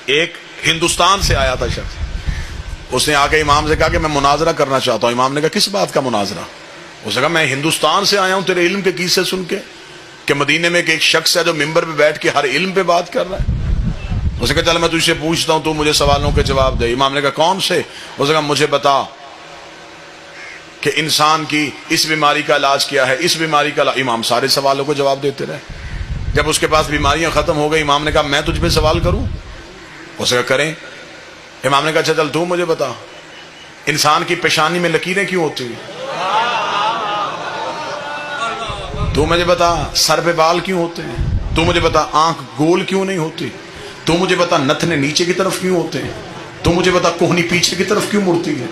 ایک ہندوستان سے آیا تھا شخص، اس نے آ کے امام سے کہا کہ میں مناظرہ کرنا چاہتا ہوں۔ امام نے کہا کس بات کا مناظرہ؟ اس نے کہا میں ہندوستان سے آیا ہوں تیرے علم کے قصے سن کے، کہ مدینے میں ایک شخص ہے جو ممبر پہ بیٹھ کے ہر علم پہ بات کر رہا ہے۔ اس نے کہا چل میں تجھ سے پوچھتا ہوں، تو مجھے سوالوں کے جواب دے۔ امام نے کہا کون سے؟ اس نے کہا مجھے بتا کہ انسان کی اس بیماری کا علاج کیا ہے، اس بیماری کا علاج۔ امام سارے سوالوں کو جواب دیتے رہے۔ جب اس کے پاس بیماریاں ختم ہو گئی، امام نے کہا میں تجھ پہ سوال کروں؟ اس نے کہا کریں۔ امام نے کہا اچھا چل تو مجھے بتا، انسان کی پیشانی میں لکیریں کیوں ہوتی ہیں؟ تو مجھے بتا سر پہ بال کیوں ہوتے ہیں؟ تو مجھے بتا آنکھ گول کیوں نہیں ہوتی؟ تو مجھے بتا نتنے نیچے کی طرف کیوں ہوتے ہیں؟ تو مجھے بتا کوہنی پیچھے کی طرف کیوں مڑتی ہے؟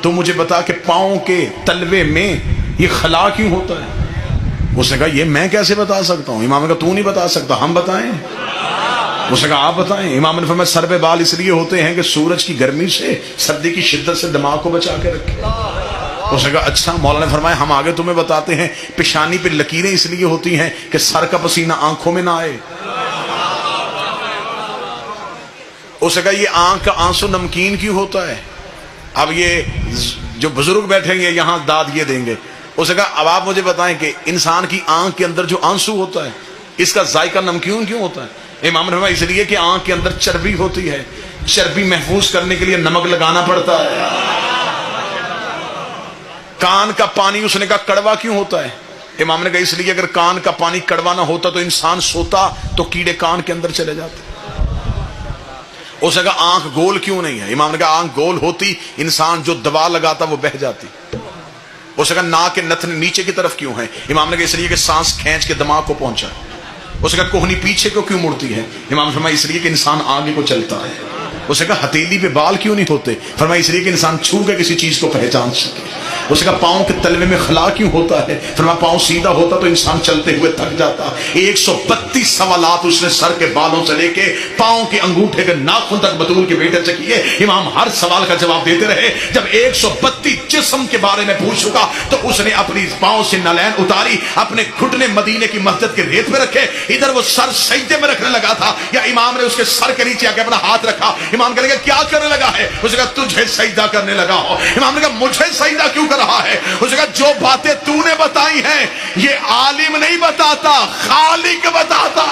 تو مجھے بتا کہ پاؤں کے تلوے میں یہ خلا کیوں ہوتا ہے؟ اس نے کہا یہ میں کیسے بتا سکتا ہوں؟ امام نے کہا تو نہیں بتا سکتا، ہم بتائیں؟ اس نے کہا آپ بتائیں۔ امام نے فرمایا سر پہ بال اس لیے ہوتے ہیں کہ سورج کی گرمی سے، سردی کی شدت سے دماغ کو بچا کے رکھے۔ اس نے کہا اچھا۔ مولانا نے فرمایا ہم آگے تمہیں بتاتے ہیں پیشانی پہ لکیریں اس لیے ہوتی ہیں کہ سر کا پسینہ آنکھوں میں نہ آئے۔ اس نے کہا یہ آنکھ کا آنسو نمکین کیوں ہوتا ہے؟ اب یہ جو بزرگ بیٹھیں گے یہاں داد یہ دیں گے۔ اس نے کہا اب آپ مجھے بتائیں کہ انسان کی آنکھ کے اندر جو آنسو ہوتا ہے اس کا ذائقہ نمکین کیوں ہوتا ہے؟ امام نے فرمایا اس لیے کہ آنکھ کے اندر چربی ہوتی ہے، چربی محفوظ کرنے کے لیے نمک لگانا پڑتا ہے۔ کان کا پانی اس نے کہا کڑوا کیوں ہوتا ہے؟ امام نے کہا اس لیے اگر کان کا پانی کڑوا نہ ہوتا تو انسان سوتا تو کیڑے کان کے اندر چلے جاتے۔ اس نے کہا آنکھ گول کیوں نہیں ہے؟ امام نے کہا آنکھ گول ہوتی انسان جو دوا لگاتا وہ بہہ جاتی۔ اس نے کہا ناک کے نتنے نیچے کی طرف کیوں ہیں؟ امام نے کہا اس لیے کہ سانس کھینچ کے دماغ کو پہنچا۔ اس نے کہا کوہنی پیچھے کو کیوں مڑتی ہے؟ امام نے فرمایا اس لیے کہ انسان آگے کو چلتا ہے۔ اس نے کہا ہتھیلی پہ بال کیوں نہیں ہوتے؟ فرمایا اس لیے کہ انسان چھو کے کسی چیز کو پہچان سکے۔ اس نے کہا پاؤں کے تلوے میں خلا کیوں ہوتا ہے؟ فرمایا پاؤں سیدھا ہوتا تو انسان چلتے ہوئے تھک جاتا۔ 132 سوالات اس نے سر کے بالوں سے لے کے پاؤں کے انگوٹھے کے ناخن تک بطول کے بیٹے سے کیے۔ امام ہر سوال کا جواب دیتے رہے۔ جب 132 جسم کے بارے میں پوچھ چکا تو اس نے اپنی پاؤں سے نالین اتاری، اپنے گھٹنے مدینے کی مسجد کے ریت میں رکھے، ادھر وہ سر سجدے میں رکھنے لگا تھا، یا امام نے اس کے سر کے نیچے آ کے اپنا ہاتھ رکھا۔ امام کہنے لگا کیا کرنے لگا ہے؟ اس نے کہا تجھے سجدہ کرنے لگا ہو۔ امام نے کہا مجھے سجدہ کیوں کر رہا ہے؟ اس نے کہا جو باتیں تو نے بتائی ہیں یہ عالم نہیں بتاتا، خالق بتاتا۔